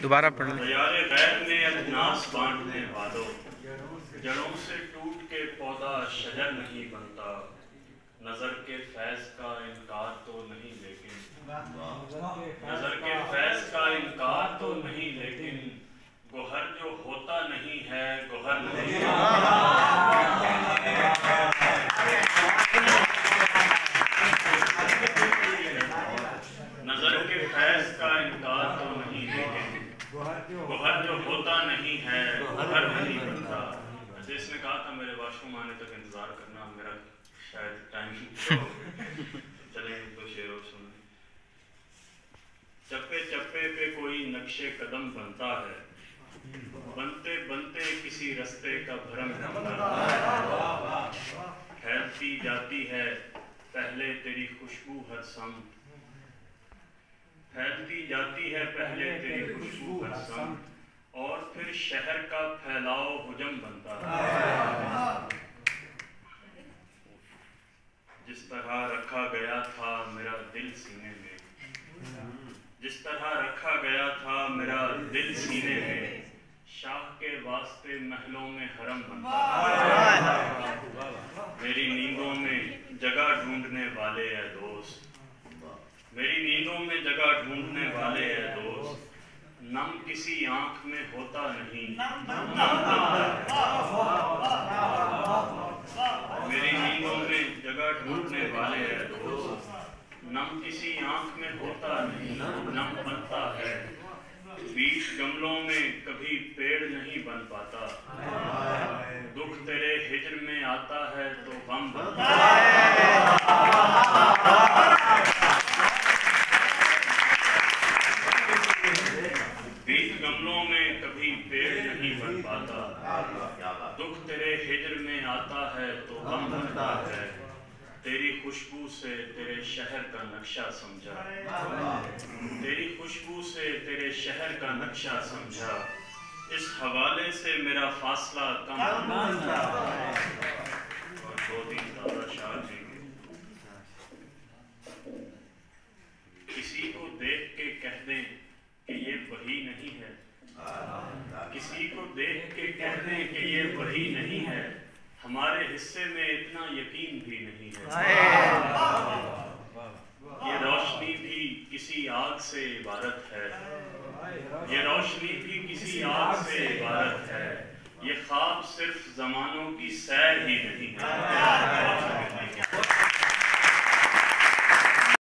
दोबारा पढ़ लें। तैयारे गैर में अजनास बांटने वालों, जड़ों से टूट के पौधा शजर नहीं बनता। नजर के फैज का इनकार तो नहीं लेकिन, नजर के फैज का इनकार तो नहीं लेकिन, गोहर जो होता नहीं है गोहर नहीं। नजर के फैज का इनकार तो नहीं लेकिन, गोहर जो होता नहीं है गोहर नहीं बनता। जिसने कहा था मेरे वॉशरूम आने तक इंतजार करना, मेरा शायद टाइम चले तो शेर और सुन। चप्पे चप्पे पे कोई नक्शे कदम बनता है, बनते बनते किसी रास्ते का भ्रम बनता है। फैलती जाती है पहले तेरी खुशबू हर सम, फैलती जाती है पहले तेरी खुशबू हर सम, और फिर शहर का फैलाव हुजम बनता है। जिस तरह रखा गया था मेरा दिल सीने में, जिस तरह रखा गया था मेरा दिल सीने में, शाह के वास्ते महलों में हरम बनता है। मेरी नींदों में जगह ढूंढने वाले है दोस्त, मेरी नींदों में जगह ढूंढने वाले है दोस्त, नम किसी आंख में होता नहीं मेरी नींदों में जगह ढूंढने वाले है दोस्त, नम किसी आंख में होता नहीं नम बनता है। बीच गमलों में कभी पेड़ नहीं बन पाता, दुख तेरे हिज्र में आता है तो गम बनता है। बीच गमलों में कभी पेड़ नहीं बन पाता, दुख तेरे हिज्र में आता है तो गम बनता है। तेरी खुशबू से तेरे शहर का नक्शा समझा, तेरी खुशबू से तेरे शहर का नक्शा समझा, इस हवाले से मेरा फासला कम बनता है। और दो तीन दादा शाह जी, किसी को देख के कह दें कि ये वही नहीं है, किसी को देख के कह दें कि ये वही नहीं है, हमारे हिस्से में इतना यकीन भी नहीं है। ये रोशनी भी किसी आग से इबारत है, ये रोशनी भी किसी आग से इबारत है, ये ख्वाब सिर्फ जमानों की सैर ही नहीं है।